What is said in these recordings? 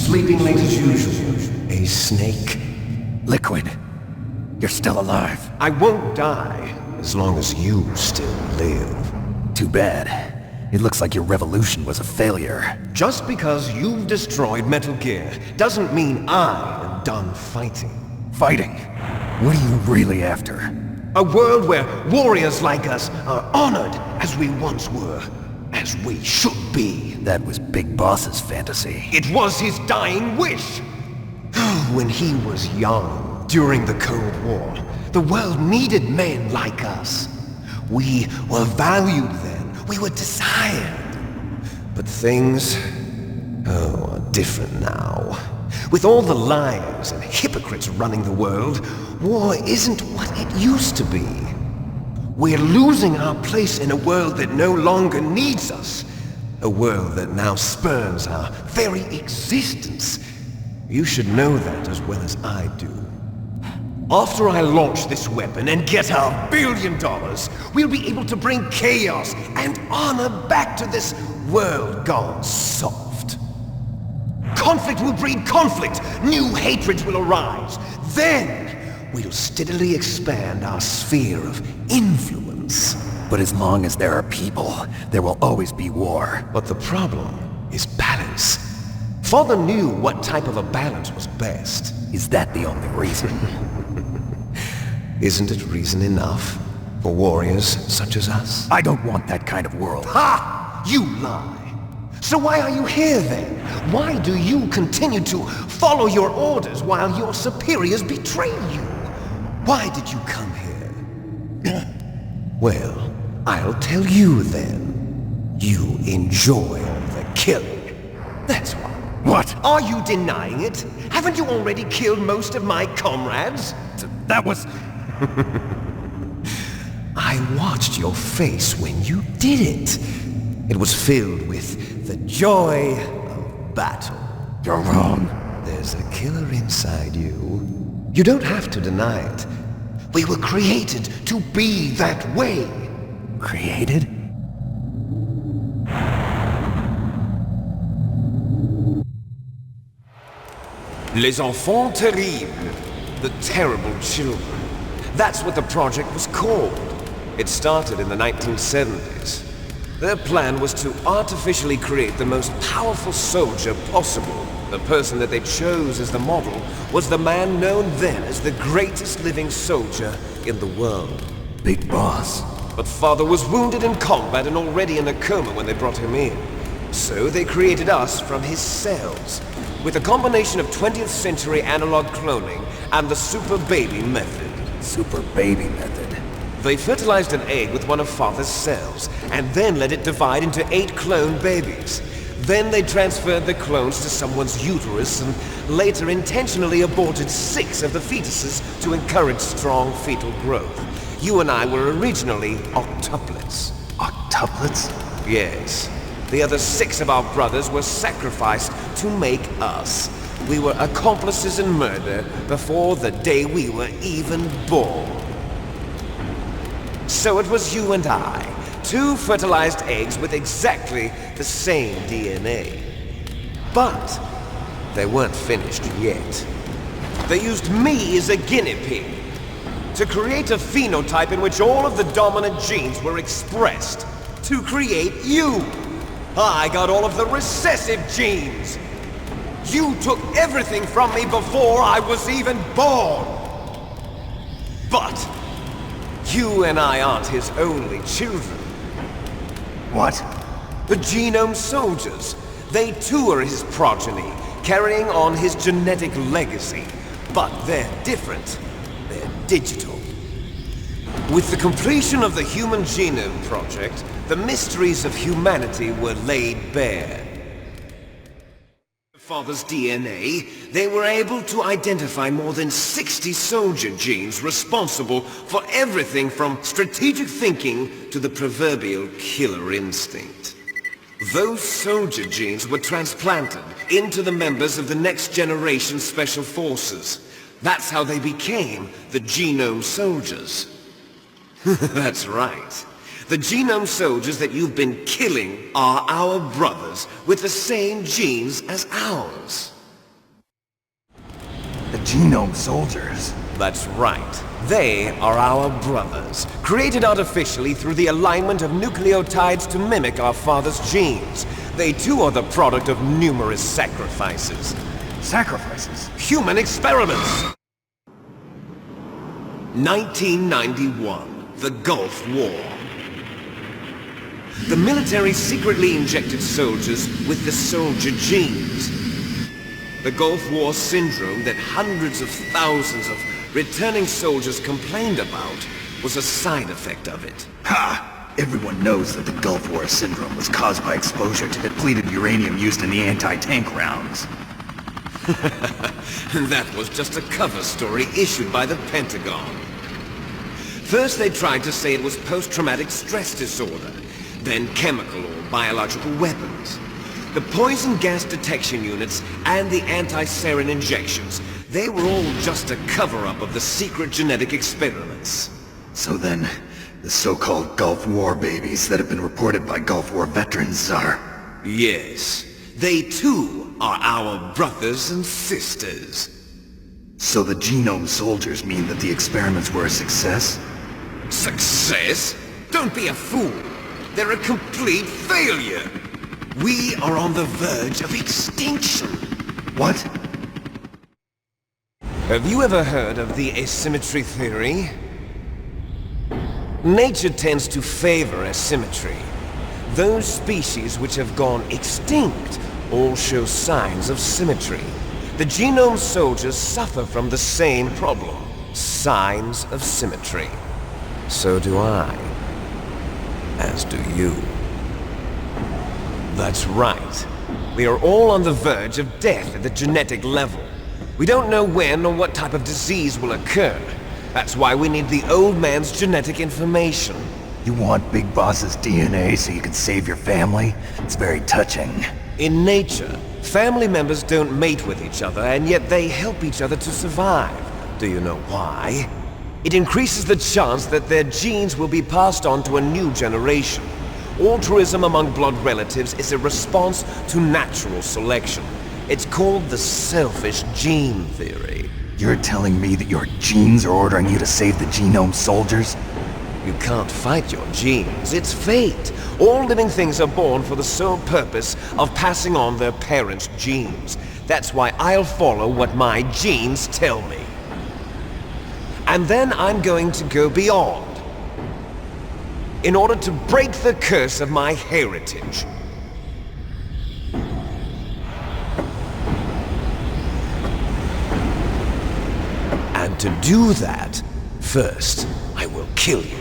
Sleeping late as usual, eh, Snake? Liquid, you're still alive. I won't die as long as you still live. Too bad. It looks like your revolution was a failure. Just because you've destroyed Metal Gear doesn't mean I am done fighting. Fighting? What are you really after? A world where warriors like us are honored as we once were, as we should be. That was Big Boss's fantasy. It was his dying wish. When he was young, during the Cold War, the world needed men like us. We were valued then. We were desired. But things, are different now. With all the liars and hypocrites running the world, war isn't what it used to be. We're losing our place in a world that no longer needs us. A world that now spurns our very existence. You should know that as well as I do. After I launch this weapon and get our $1 billion, we'll be able to bring chaos and honor back to this world gone soft. Conflict will breed conflict. New hatreds will arise. Then, we'll steadily expand our sphere of influence. But as long as there are people, there will always be war. But the problem is balance. Father knew what type of a balance was best. Is that the only reason? Isn't it reason enough for warriors such as us? I don't want that kind of world. Ha! You lie! So why are you here then? Why do you continue to follow your orders while your superiors betray you? Why did you come here? Well, I'll tell you then. You enjoy all the killing. That's why. What? Are you denying it? Haven't you already killed most of my comrades? That was... I watched your face when you did it. It was filled with the joy of battle. You're wrong. There's a killer inside you. You don't have to deny it. We were created to be that way. Created? Les enfants terribles. The terrible children. That's what the project was called. It started in the 1970s. Their plan was to artificially create the most powerful soldier possible. The person that they chose as the model was the man known then as the greatest living soldier in the world. Big Boss. But Father was wounded in combat and already in a coma when they brought him in. So they created us from his cells, with a combination of 20th century analog cloning and the super baby method. Super baby method. They fertilized an egg with one of Father's cells, and then let it divide into 8 clone babies. Then they transferred the clones to someone's uterus and later intentionally aborted 6 of the fetuses to encourage strong fetal growth. You and I were originally octuplets. Octuplets? Yes. The other 6 of our brothers were sacrificed to make us. We were accomplices in murder before the day we were even born. So it was you and I, 2 fertilized eggs with exactly the same DNA. But they weren't finished yet. They used me as a guinea pig to create a phenotype in which all of the dominant genes were expressed. To create you. I got all of the recessive genes. You took everything from me before I was even born. But you and I aren't his only children. What? The Genome Soldiers. They too are his progeny, carrying on his genetic legacy. But they're different. They're digital. With the completion of the Human Genome Project, the mysteries of humanity were laid bare. Father's DNA, they were able to identify more than 60 soldier genes responsible for everything from strategic thinking to the proverbial killer instinct. Those soldier genes were transplanted into the members of the next generation special forces. That's how they became the Genome Soldiers. That's right. The Genome Soldiers that you've been killing are our brothers with the same genes as ours. genome soldiers. That's right. They are our brothers, created artificially through the alignment of nucleotides to mimic our father's genes. They too are the product of numerous sacrifices. Sacrifices? Human experiments! 1991, the Gulf War. The military secretly injected soldiers with the soldier genes. The Gulf War syndrome that hundreds of thousands of returning soldiers complained about was a side effect of it. Ha! Everyone knows that the Gulf War syndrome was caused by exposure to depleted uranium used in the anti-tank rounds. That was just a cover story issued by the Pentagon. First they tried to say it was post-traumatic stress disorder, then chemical or biological weapons. The poison gas detection units and the anti-sarin injections, they were all just a cover-up of the secret genetic experiments. So then, the so-called Gulf War babies that have been reported by Gulf War veterans are... Yes, they too are our brothers and sisters. So the genome soldiers mean that the experiments were a success? Success? Don't be a fool. They're a complete failure. We are on the verge of extinction. What? Have you ever heard of the asymmetry theory? Nature tends to favor asymmetry. Those species which have gone extinct all show signs of symmetry. The genome soldiers suffer from the same problem. Signs of symmetry. So do I. As do you. That's right. We are all on the verge of death at the genetic level. We don't know when or what type of disease will occur. That's why we need the old man's genetic information. You want Big Boss's DNA so you can save your family? It's very touching. In nature, family members don't mate with each other, and yet they help each other to survive. Do you know why? It increases the chance that their genes will be passed on to a new generation. Altruism among blood relatives is a response to natural selection. It's called the selfish gene theory. You're telling me that your genes are ordering you to save the genome soldiers? You can't fight your genes. It's fate. All living things are born for the sole purpose of passing on their parents' genes. That's why I'll follow what my genes tell me. And then I'm going to go beyond. In order to break the curse of my heritage. And to do that, first, I will kill you.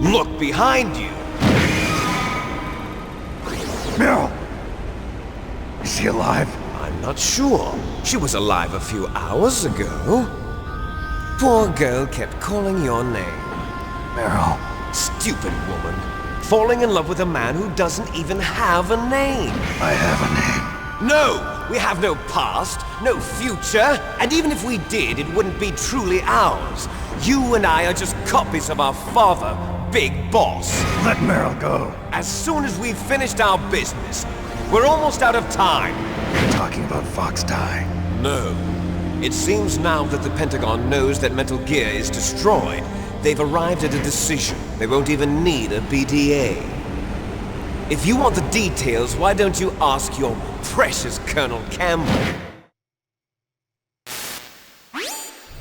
Look behind you! Meryl! Is she alive? I'm not sure. She was alive a few hours ago. Poor girl kept calling your name. Meryl. Stupid woman. Falling in love with a man who doesn't even have a name. I have a name. No! We have no past, no future, and even if we did, it wouldn't be truly ours. You and I are just copies of our father, Big Boss. Let Meryl go. As soon as we've finished our business, we're almost out of time. You're talking about Fox Die. No. It seems now that the Pentagon knows that Metal Gear is destroyed. They've arrived at a decision. They won't even need a BDA. If you want the details, why don't you ask your precious Colonel Campbell?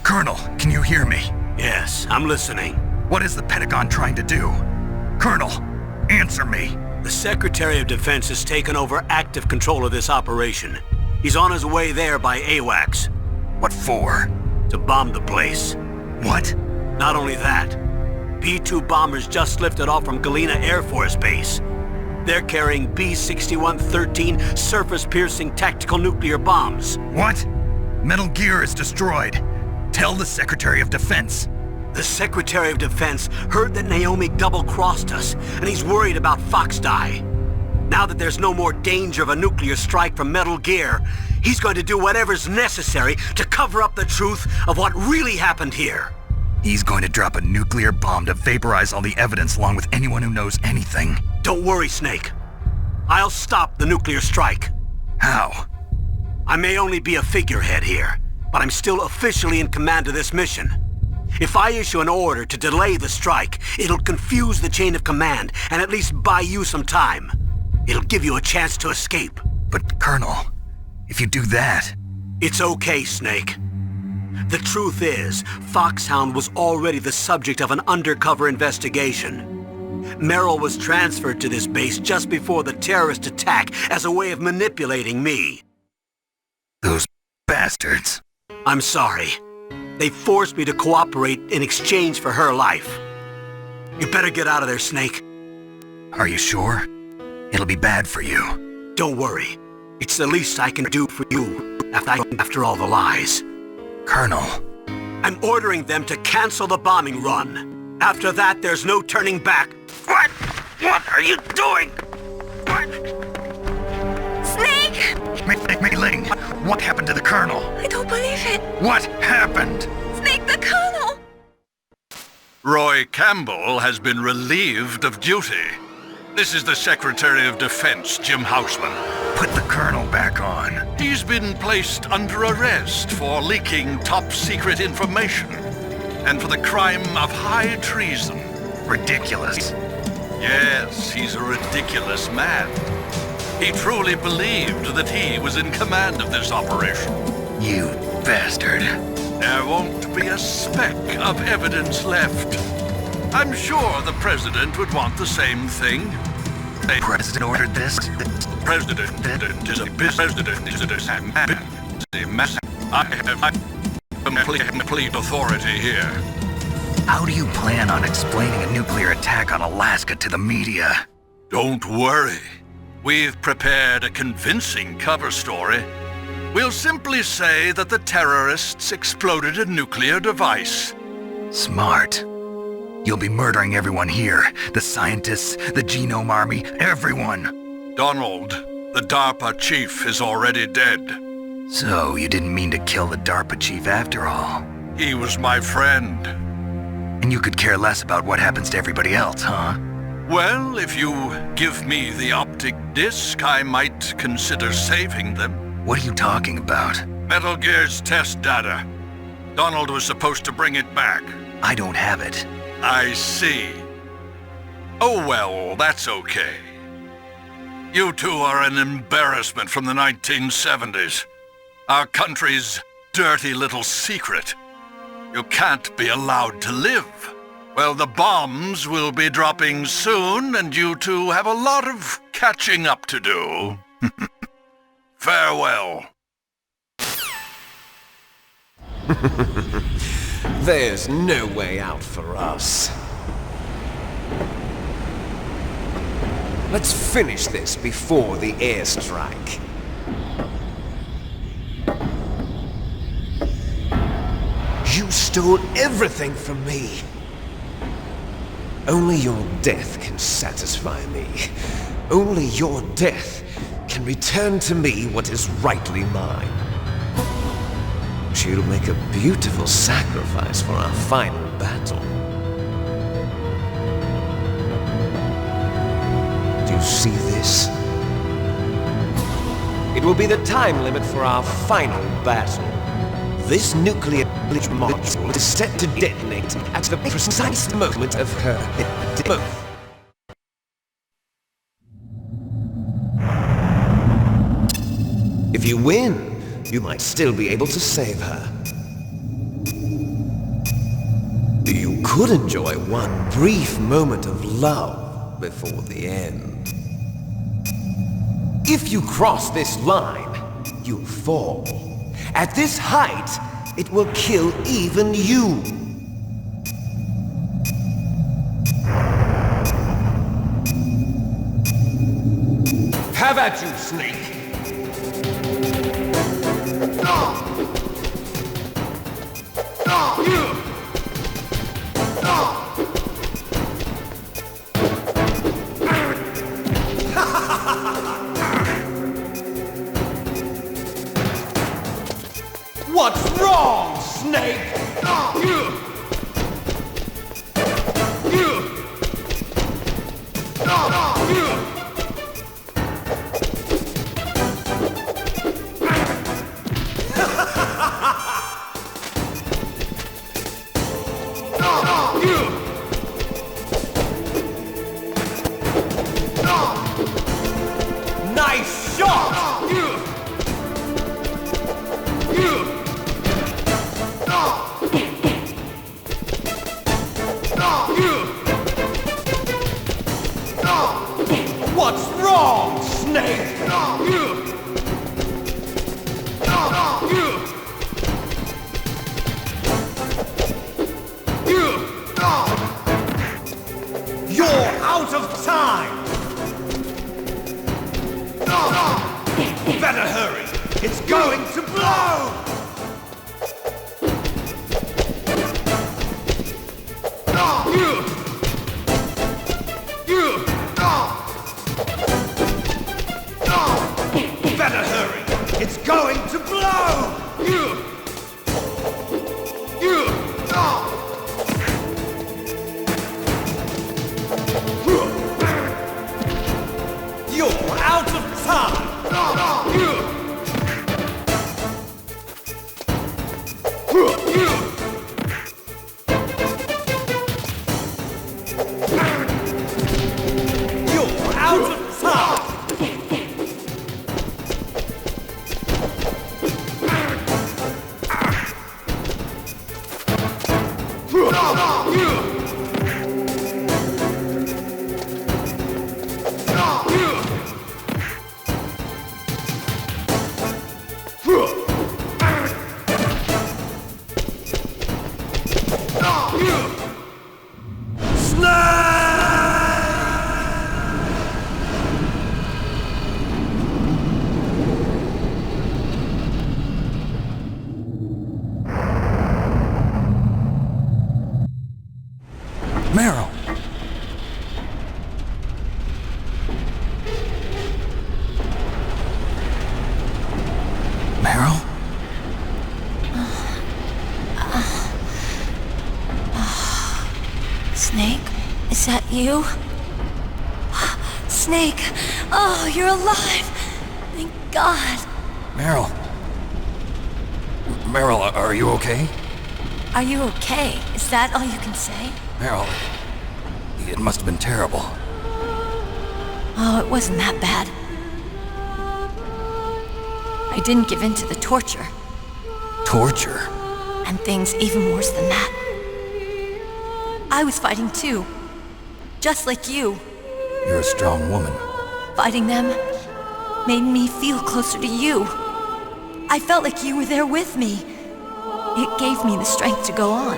Colonel, can you hear me? Yes, I'm listening. What is the Pentagon trying to do? Colonel, answer me. The Secretary of Defense has taken over active control of this operation. He's on his way there by AWACS. What for? To bomb the place. What? Not only that, B-2 bombers just lifted off from Galena Air Force Base. They're carrying B-6113 surface-piercing tactical nuclear bombs. What? Metal Gear is destroyed. Tell the Secretary of Defense. The Secretary of Defense heard that Naomi double-crossed us, and he's worried about Fox Die. Now that there's no more danger of a nuclear strike from Metal Gear, he's going to do whatever's necessary to cover up the truth of what really happened here. He's going to drop a nuclear bomb to vaporize all the evidence along with anyone who knows anything. Don't worry, Snake. I'll stop the nuclear strike. How? I may only be a figurehead here, but I'm still officially in command of this mission. If I issue an order to delay the strike, it'll confuse the chain of command and at least buy you some time. It'll give you a chance to escape. But, Colonel, if you do that... It's okay, Snake. The truth is, Foxhound was already the subject of an undercover investigation. Merrill was transferred to this base just before the terrorist attack as a way of manipulating me. Those bastards. I'm sorry. They forced me to cooperate in exchange for her life. You better get out of there, Snake. Are you sure? It'll be bad for you. Don't worry. It's the least I can do for you after all the lies. Colonel. I'm ordering them to cancel the bombing run. After that, there's no turning back. What? What are you doing? What? Snake! Mei-Ling, what happened to the Colonel? I don't believe it. What happened? Snake, the Colonel! Roy Campbell has been relieved of duty. This is the Secretary of Defense, Jim Houseman. Put the Colonel back on. He's been placed under arrest for leaking top-secret information and for the crime of high treason. Ridiculous. Yes, he's a ridiculous man. He truly believed that he was in command of this operation. You bastard. There won't be a speck of evidence left. I'm sure the President would want the same thing. The President ordered this? President is a business man. I have complete authority here. How do you plan on explaining a nuclear attack on Alaska to the media? Don't worry. We've prepared a convincing cover story. We'll simply say that the terrorists exploded a nuclear device. Smart. You'll be murdering everyone here. The scientists, the Genome Army, everyone. Donald, the DARPA chief, is already dead. So you didn't mean to kill the DARPA chief after all? He was my friend. And you could care less about what happens to everybody else, huh? Well, if you give me the optic disc, I might consider saving them. What are you talking about? Metal Gear's test data. Donald was supposed to bring it back. I don't have it. I see. Oh well, that's okay. You two are an embarrassment from the 1970s. Our country's dirty little secret. You can't be allowed to live. Well, the bombs will be dropping soon, and you two have a lot of catching up to do. Farewell. There's no way out for us. Let's finish this before the airstrike. You stole everything from me. Only your death can satisfy me. Only your death can return to me what is rightly mine. She'll make a beautiful sacrifice for our final battle. Do you see this? It will be the time limit for our final battle. This nuclear module is set to detonate at the precise moment of her death. If you win, you might still be able to save her. You could enjoy one brief moment of love before the end. If you cross this line, you'll fall. At this height, it will kill even you. Have at you, Snake! What's wrong, Snake? Nice shot! What's wrong, Snake? You're out of time! Better hurry! It's going to blow! Better hurry! It's going to blow! You're out of time! You're out of time! Meryl! Meryl? Snake, is that you? Snake, oh, you're alive! Thank God. Meryl? Meryl, are you okay? Are you okay? Is that all you can say? Meryl, it must have been terrible. Oh, it wasn't that bad. I didn't give in to the torture. Torture? And things even worse than that. I was fighting too. Just like you. You're a strong woman. Fighting them made me feel closer to you. I felt like you were there with me. It gave me the strength to go on.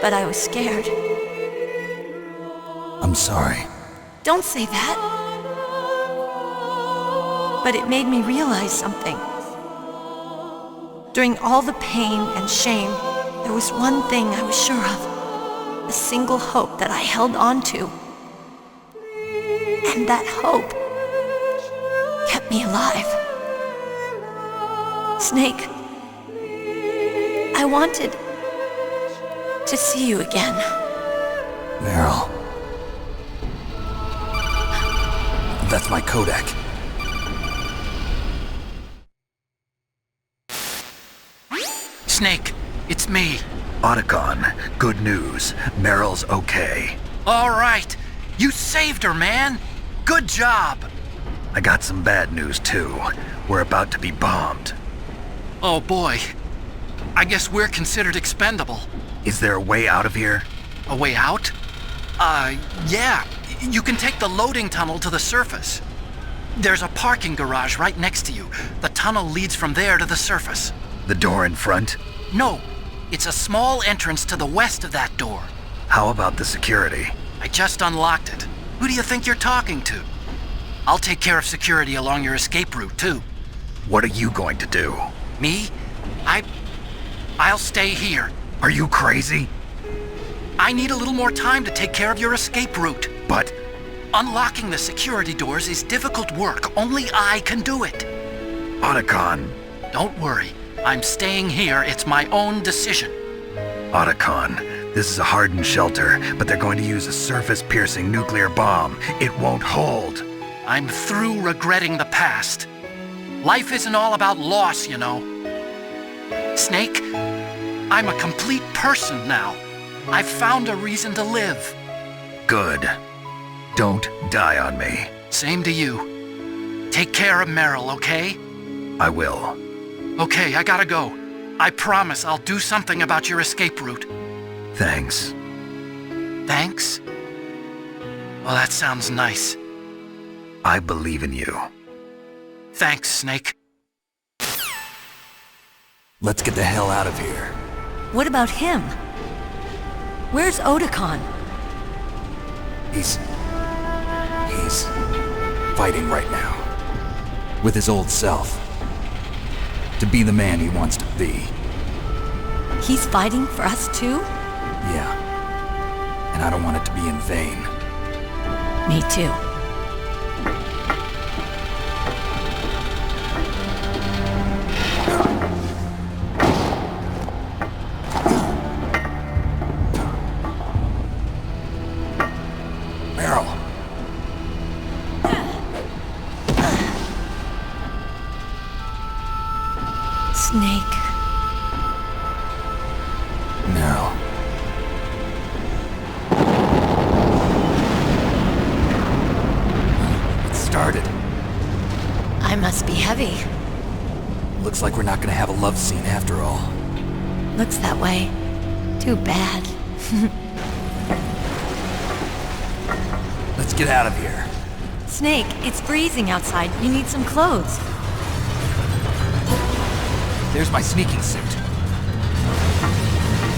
But I was scared. I'm sorry. Don't say that. But it made me realize something. During all the pain and shame, there was one thing I was sure of. A single hope that I held on to. And that hope kept me alive. Snake, I wanted to see you again. Meryl. That's my Kodak. Snake, it's me. Otacon, good news. Meryl's okay. All right. You saved her, man. Good job. I got some bad news, too. We're about to be bombed. Oh, boy. I guess we're considered expendable. Is there a way out of here? A way out? Yeah. You can take the loading tunnel to the surface. There's a parking garage right next to you. The tunnel leads from there to the surface. The door in front? No. It's a small entrance to the west of that door. How about the security? I just unlocked it. Who do you think you're talking to? I'll take care of security along your escape route, too. What are you going to do? Me? I'll stay here. Are you crazy? I need a little more time to take care of your escape route. But unlocking the security doors is difficult work. Only I can do it. Otacon. Don't worry. I'm staying here. It's my own decision. Otacon, this is a hardened shelter, but they're going to use a surface-piercing nuclear bomb. It won't hold. I'm through regretting the past. Life isn't all about loss, you know. Snake, I'm a complete person now. I've found a reason to live. Good. Don't die on me. Same to you. Take care of Meryl, okay? I will. Okay, I gotta go. I promise I'll do something about your escape route. Thanks. Thanks? Well, that sounds nice. I believe in you. Thanks, Snake. Let's get the hell out of here. What about him? Where's Otakon? He's fighting right now. With his old self. To be the man he wants to be. He's fighting for us too? Yeah. And I don't want it to be in vain. Me too. Meryl. Snake. Meryl. It started. I must be heavy. Looks like we're not gonna have a love scene after all. Looks that way. Too bad. Let's get out of here. Snake, it's freezing outside. You need some clothes. There's my sneaking suit.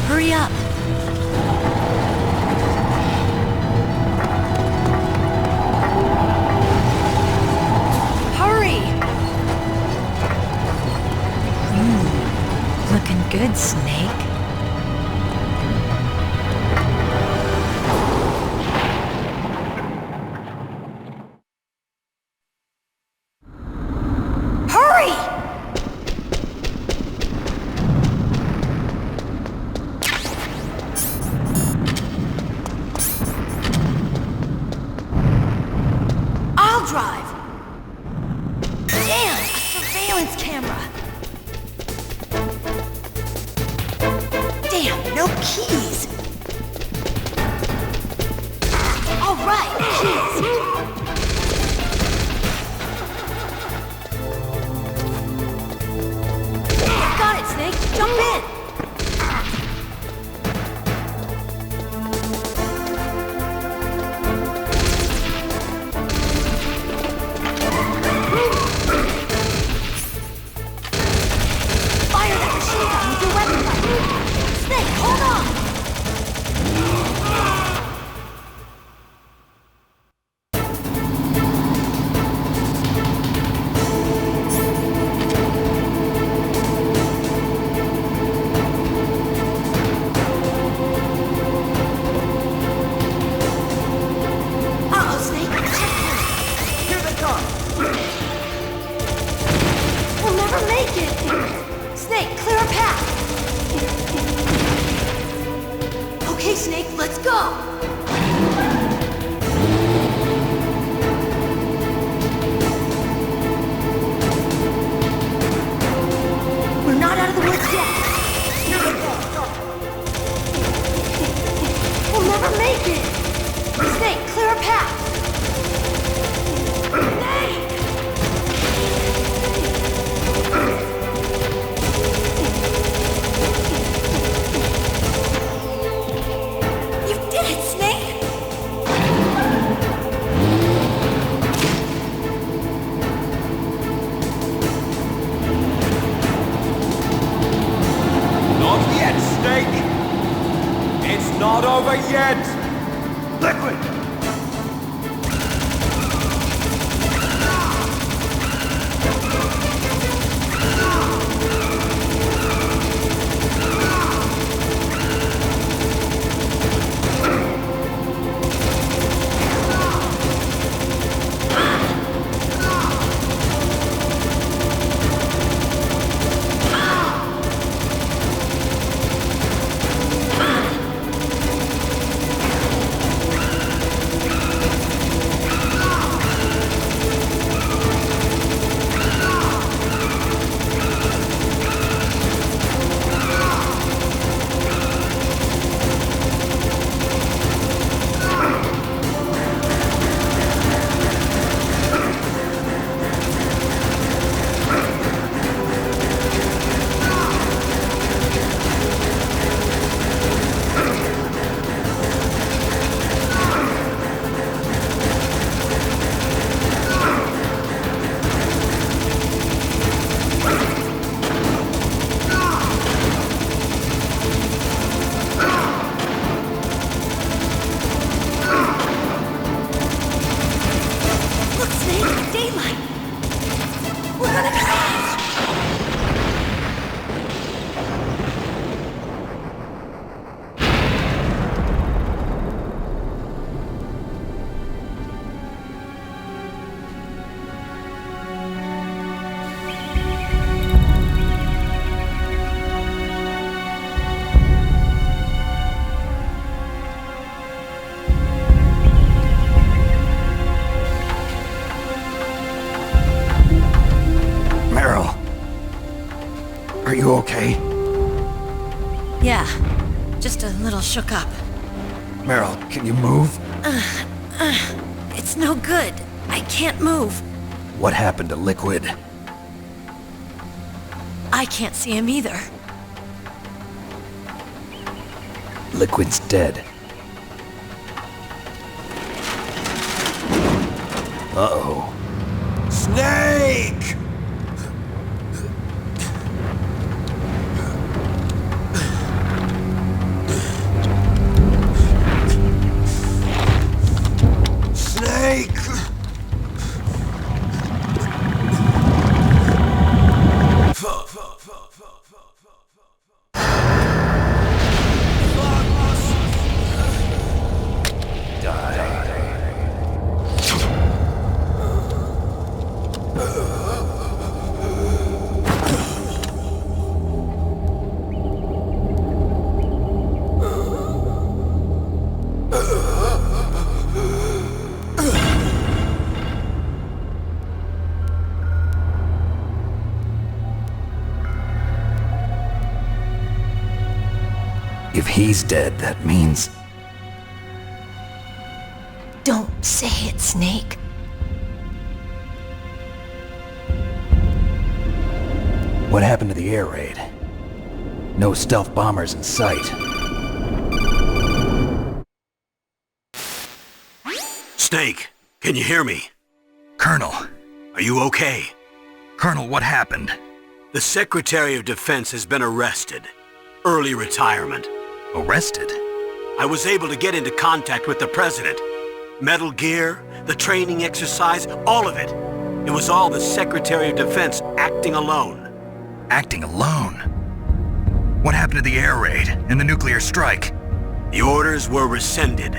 Hurry up. Hurry! Looking good, Snake. Hurry! I'll drive. Damn, a surveillance camera. Damn, no keys. All right, keys. Got it, Snake. Jump in. Fire that machine gun with your weapon button. Snake, hold on. Uh-oh, Snake. Checkpoint. Here they come. We'll never make it. Snake, clear a path. Okay, Snake, let's go. We're not out of the woods yet. Here we go. We'll never make it. Snake, clear a path. Snake! You did it, Snake! Not yet, Snake! It's not over yet! Liquid! daylight. We're gonna crash. Are you okay? Yeah, just a little shook up. Meryl, can you move? It's no good. I can't move. What happened to Liquid? I can't see him either. Liquid's dead. Uh-oh. Snake! Snake! If he's dead, that means... Don't say it, Snake. What happened to the air raid? No stealth bombers in sight. Snake, can you hear me? Colonel. Are you okay? Colonel, what happened? The Secretary of Defense has been arrested. Early retirement. Arrested? I was able to get into contact with the President. Metal Gear, the training exercise, all of it. It was all the Secretary of Defense acting alone. Acting alone? What happened to the air raid and the nuclear strike? The orders were rescinded.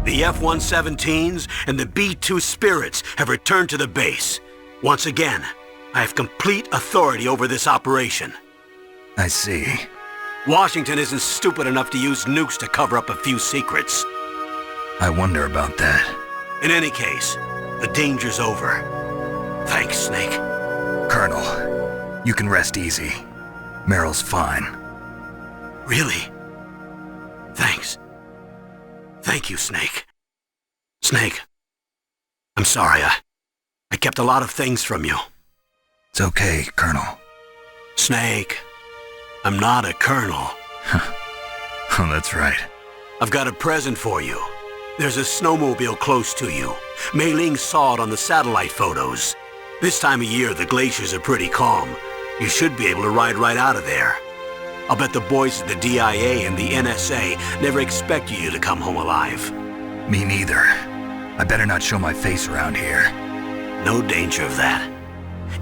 The F-117s and the B-2 Spirits have returned to the base. Once again, I have complete authority over this operation. I see. Washington isn't stupid enough to use nukes to cover up a few secrets. I wonder about that. In any case, the danger's over. Thanks, Snake. Colonel, you can rest easy. Meryl's fine. Really? Thanks. Thank you, Snake. Snake, I'm sorry. I kept a lot of things from you. It's okay, Colonel. Snake, I'm not a colonel. Oh, that's right. I've got a present for you. There's a snowmobile close to you. Mei Ling saw it on the satellite photos. This time of year, the glaciers are pretty calm. You should be able to ride right out of there. I'll bet the boys at the DIA and the NSA never expected you to come home alive. Me neither. I better not show my face around here. No danger of that.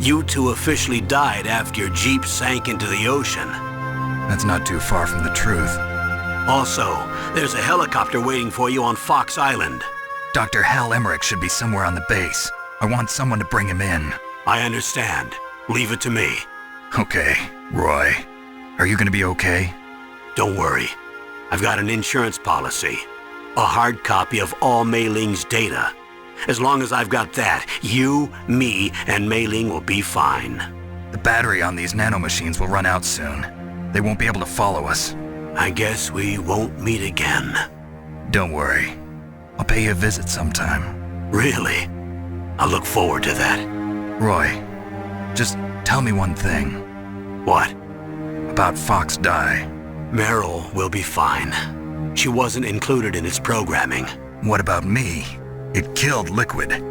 You two officially died after your Jeep sank into the ocean. That's not too far from the truth. Also, there's a helicopter waiting for you on Fox Island. Dr. Hal Emmerich should be somewhere on the base. I want someone to bring him in. I understand. Leave it to me. Okay, Roy. Are you gonna be okay? Don't worry. I've got an insurance policy. A hard copy of all Mei Ling's data. As long as I've got that, you, me, and Mei Ling will be fine. The battery on these nanomachines will run out soon. They won't be able to follow us. I guess we won't meet again. Don't worry. I'll pay you a visit sometime. Really? I look forward to that. Roy, just tell me one thing. What? About Fox Die. Meryl will be fine. She wasn't included in its programming. What about me? It killed Liquid.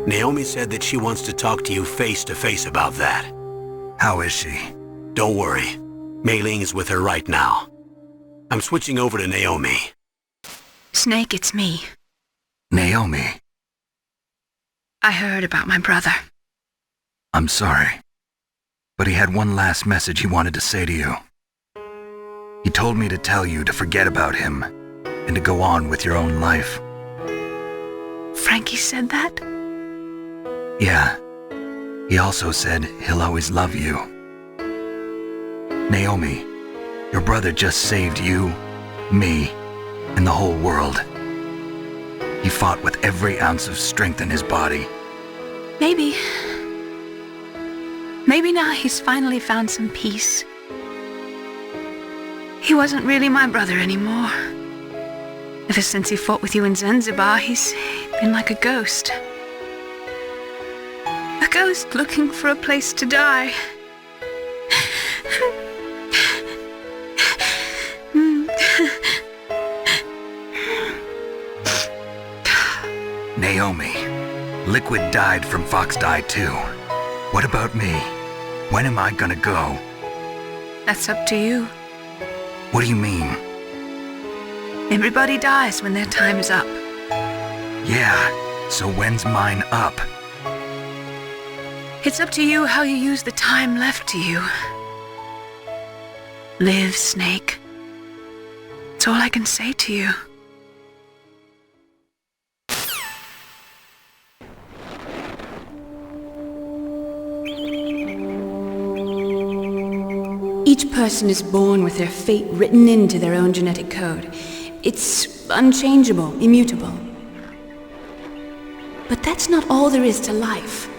Naomi said that she wants to talk to you face to face about that. How is she? Don't worry. Mei Ling is with her right now. I'm switching over to Naomi. Snake, it's me. Naomi. I heard about my brother. I'm sorry, but he had one last message he wanted to say to you. He told me to tell you to forget about him and to go on with your own life. Frankie said that? Yeah. He also said he'll always love you. Naomi, your brother just saved you, me, and the whole world. He fought with every ounce of strength in his body. Maybe now he's finally found some peace. He wasn't really my brother anymore. Ever since he fought with you in Zanzibar, he's been like a ghost. A ghost looking for a place to die. Naomi, Liquid died from Fox Die too. What about me? When am I gonna go? That's up to you. What do you mean? Everybody dies when their time is up. Yeah, so when's mine up? It's up to you how you use the time left to you. Live, Snake. That's all I can say to you. Each person is born with their fate written into their own genetic code. It's unchangeable, immutable. But that's not all there is to life.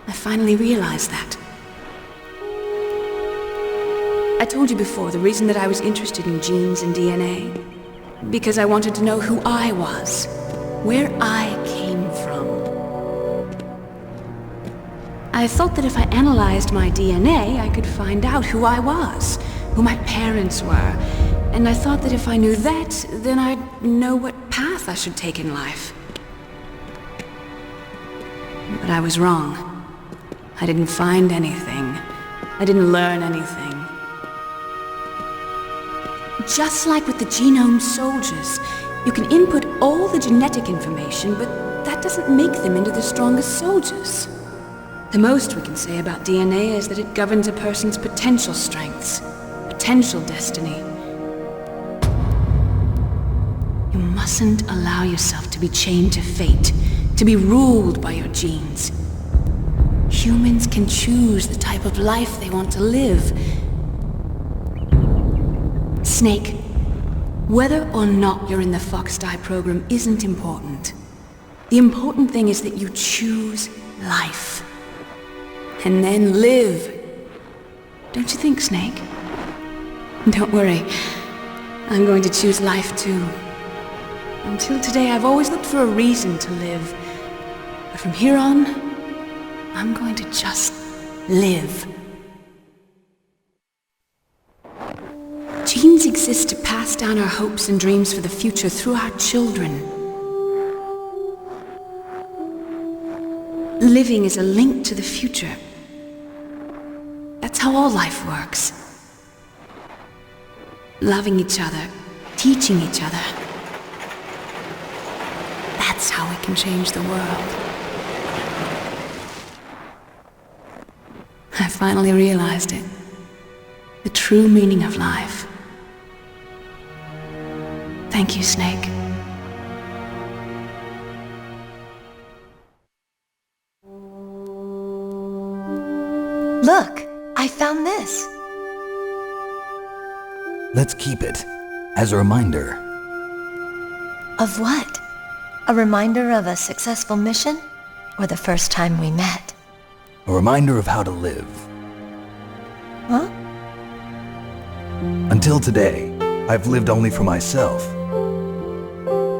I finally realized that. I told you before the reason that I was interested in genes and DNA. Because I wanted to know who I was, where I came from. I thought that if I analyzed my DNA, I could find out who I was, who my parents were, and I thought that if I knew that, then I'd know what path I should take in life. But I was wrong. I didn't find anything. I didn't learn anything. Just like with the genome soldiers, you can input all the genetic information, but that doesn't make them into the strongest soldiers. The most we can say about DNA is that it governs a person's potential strengths, potential destiny. You mustn't allow yourself to be chained to fate, to be ruled by your genes. Humans can choose the type of life they want to live. Snake, whether or not you're in the Fox Die program isn't important. The important thing is that you choose life. And then live. Don't you think, Snake? Don't worry. I'm going to choose life too. Until today, I've always looked for a reason to live. But from here on, I'm going to just live. Genes exist to pass down our hopes and dreams for the future through our children. Living is a link to the future. That's how all life works. Loving each other, teaching each other. That's how we can change the world. I finally realized it. The true meaning of life. Thank you, Snake. Look, I found this. Let's keep it as a reminder. Of what? A reminder of a successful mission? Or the first time we met? A reminder of how to live. Huh? Until today, I've lived only for myself.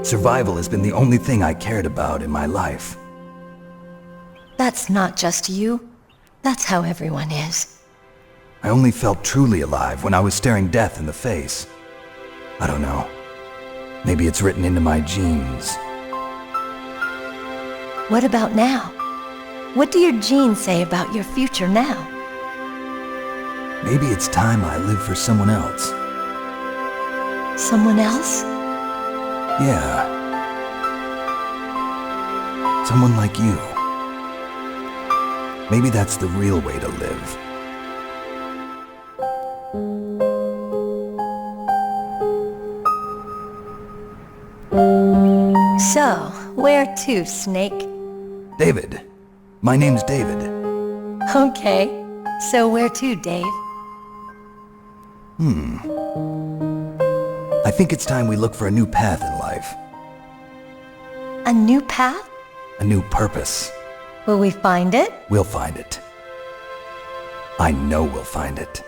Survival has been the only thing I cared about in my life. That's not just you. That's how everyone is. I only felt truly alive when I was staring death in the face. I don't know. Maybe it's written into my genes. What about now? What do your genes say about your future now? Maybe it's time I live for someone else. Someone else? Yeah. Someone like you. Maybe that's the real way to live. So, where to, Snake? David. My name's David. Okay. So where to, Dave? I think it's time we look for a new path in life. A new path? A new purpose. Will we find it? We'll find it. I know we'll find it.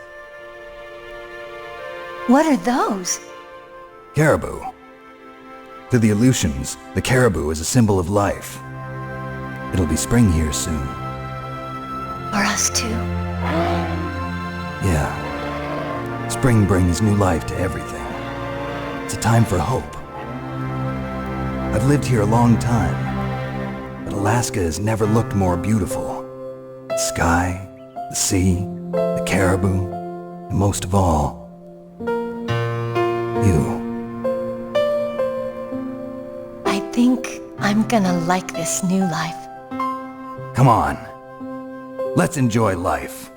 What are those? Caribou. To the Aleutians, the caribou is a symbol of life. It'll be spring here soon. For us too? Yeah. Spring brings new life to everything. It's a time for hope. I've lived here a long time, but Alaska has never looked more beautiful. The sky, the sea, the caribou, and most of all, you. I think I'm gonna like this new life. Come on. Let's enjoy life.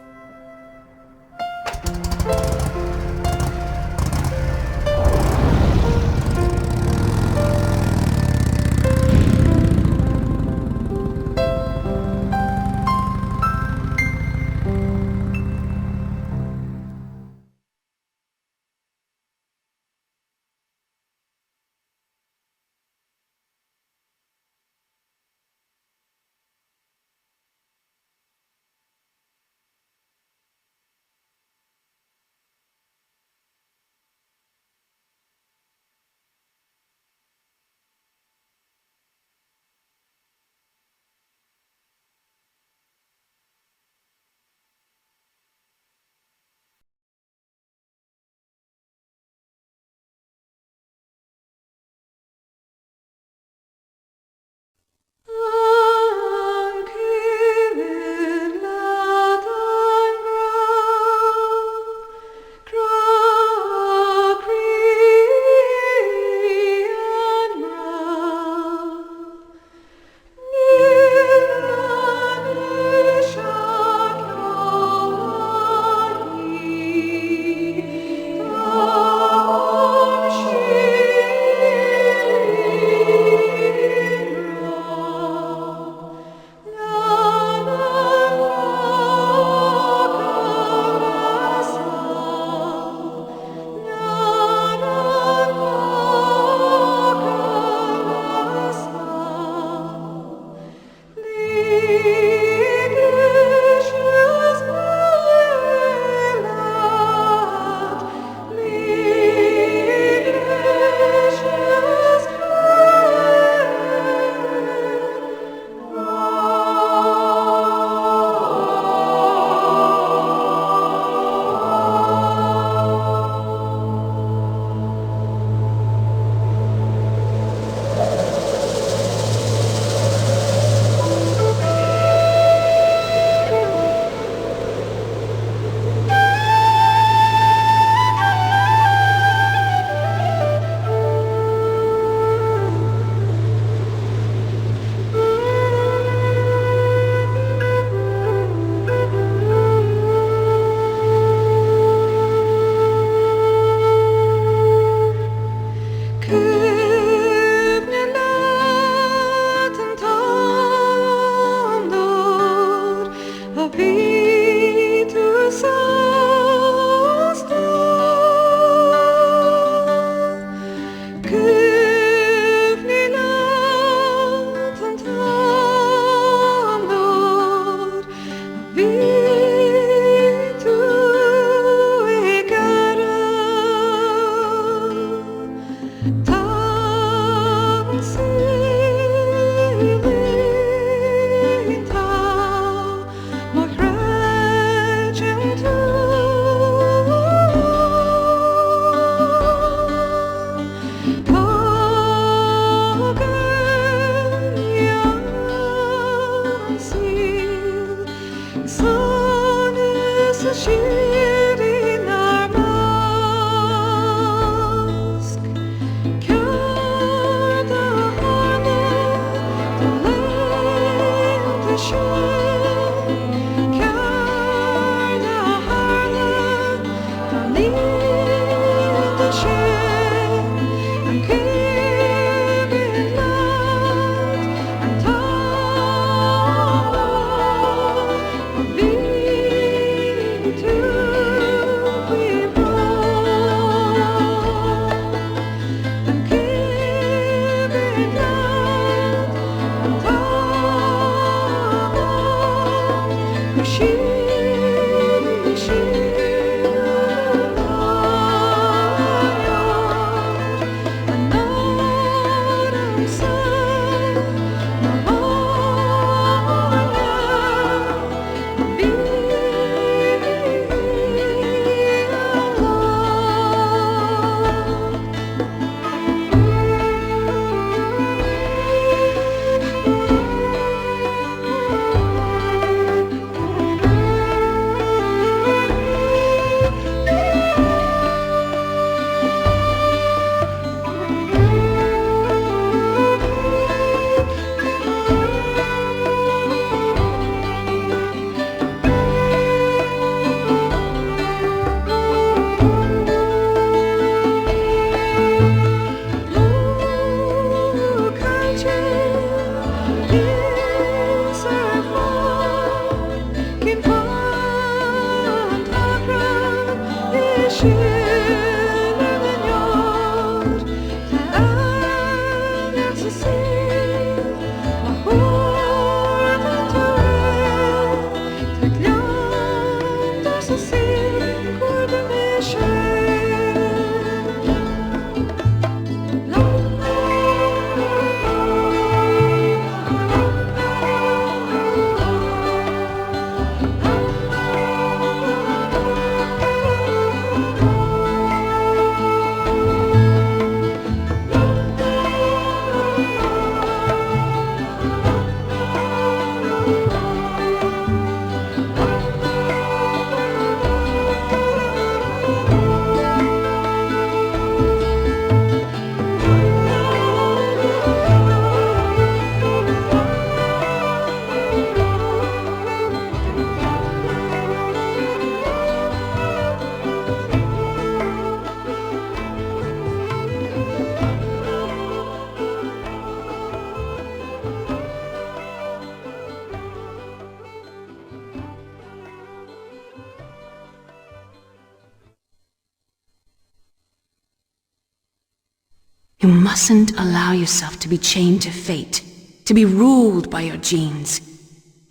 You mustn't allow yourself to be chained to fate, to be ruled by your genes.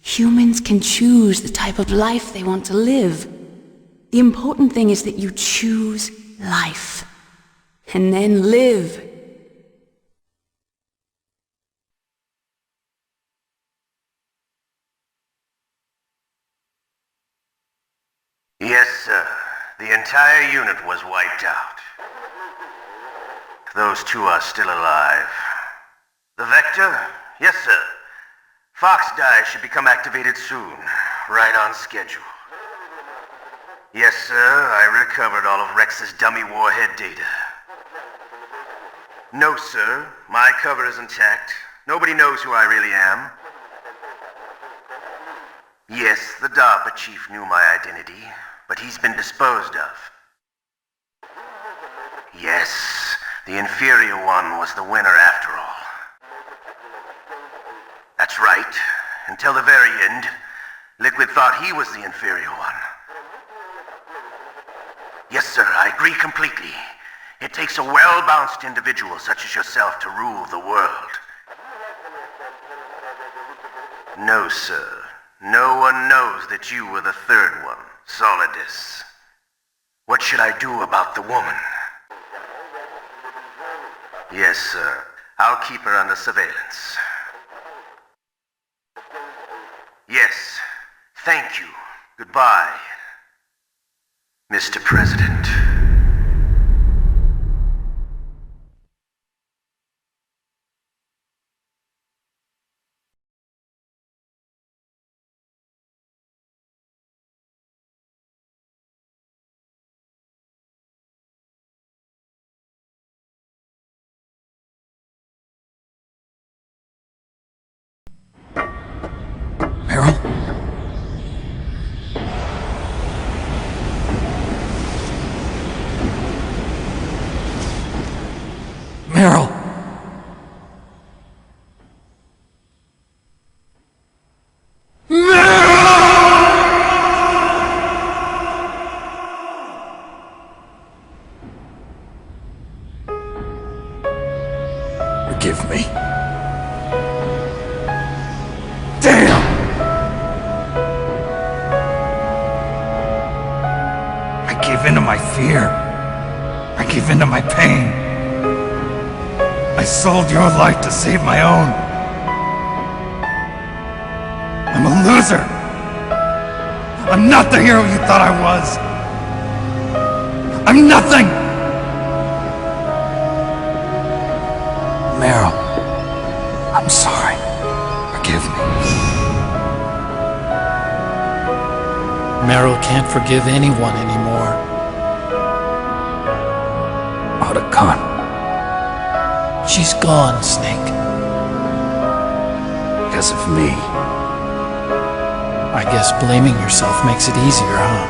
Humans can choose the type of life they want to live. The important thing is that you choose life. And then live. Yes, sir. The entire unit was wiped out. Those two are still alive. The Vector? Yes, sir. Foxdie should become activated soon. Right on schedule. Yes, sir. I recovered all of Rex's dummy warhead data. No, sir. My cover is intact. Nobody knows who I really am. Yes, the DARPA chief knew my identity, but he's been disposed of. Yes, the inferior one was the winner after all. That's right. Until the very end, Liquid thought he was the inferior one. Yes, sir, I agree completely. It takes a well-balanced individual such as yourself to rule the world. No, sir. No one knows that you were the third one, Solidus. What should I do about the woman? Yes, sir. I'll keep her under surveillance. Yes. Thank you. Goodbye, Mr. President. Meryl? fear. I gave in to my pain. I sold your life to save my own. I'm a loser. I'm not the hero you thought I was. I'm nothing! Meryl, I'm sorry. Forgive me. Meryl can't forgive anyone anymore. Otacon. She's gone, Snake. Because of me. I guess blaming yourself makes it easier, huh?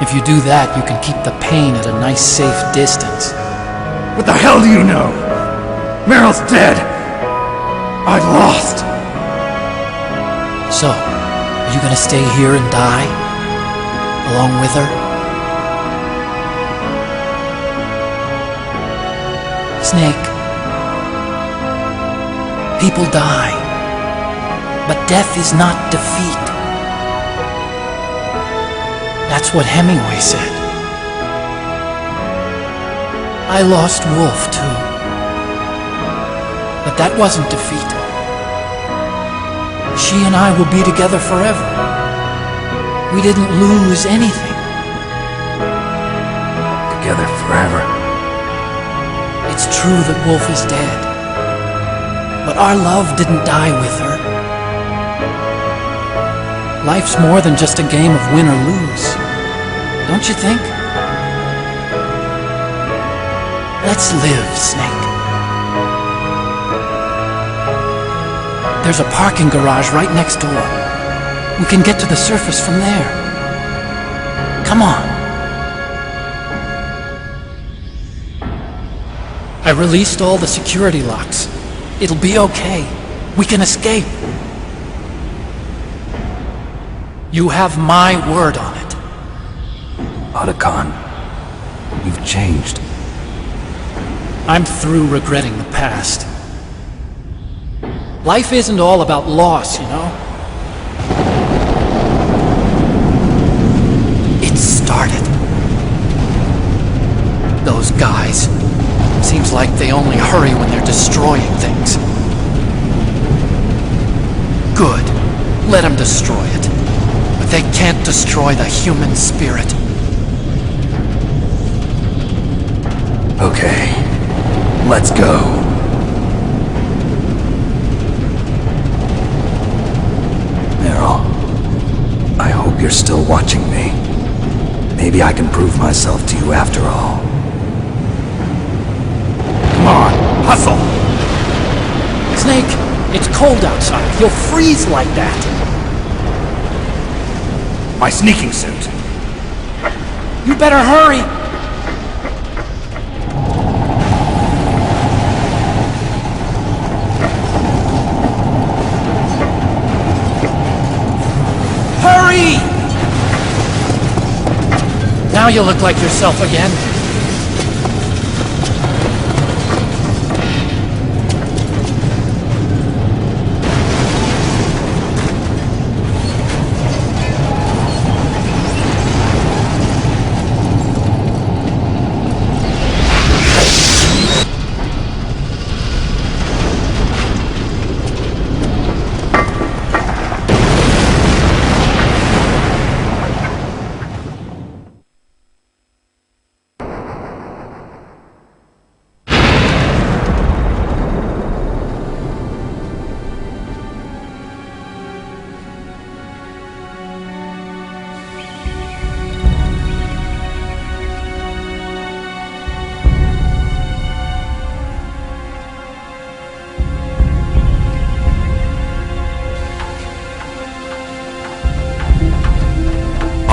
If you do that, you can keep the pain at a nice, safe distance. What the hell do you know? Meryl's dead. I lost. So, are you gonna stay here and die? Along with her? Snake. People die. But death is not defeat. That's what Hemingway said. I lost Wolf, too. But that wasn't defeat. She and I will be together forever. We didn't lose anything. Together forever. It's true that Wolf is dead. But our love didn't die with her. Life's more than just a game of win or lose. Don't you think? Let's live, Snake. There's a parking garage right next door. We can get to the surface from there. Come on. I released all the security locks. It'll be okay. We can escape. You have my word on it. Otacon, you've changed. I'm through regretting the past. Life isn't all about loss, you know? It started. Those guys. Seems like they only hurry when they're destroying things. Good. Let them destroy it. But they can't destroy the human spirit. Okay. Let's go. Meryl, I hope you're still watching me. Maybe I can prove myself to you after all. Come on, hustle! Snake, it's cold outside. You'll freeze like that. My sneaking suit. You better hurry. Hurry! Now you look like yourself again.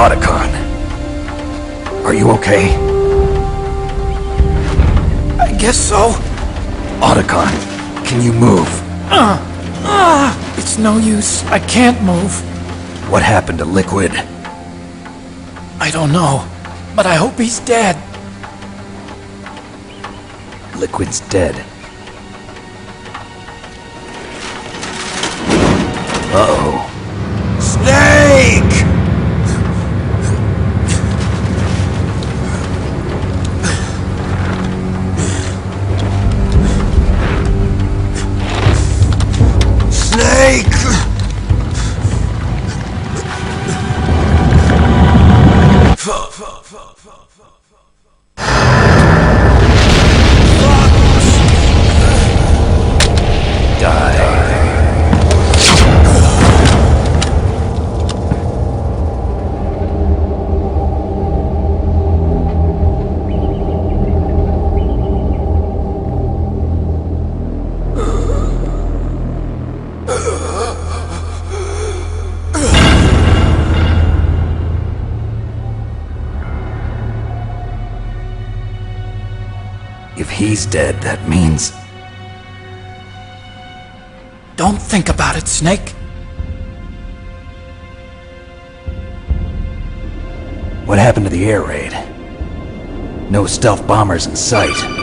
Otacon, are you okay? I guess so. Otacon, can you move? It's no use. I can't move. What happened to Liquid? I don't know, but I hope he's dead. Liquid's dead. Uh-oh. Snake! If he's dead, that means... Don't think about it, Snake. What happened to the air raid? No stealth bombers in sight.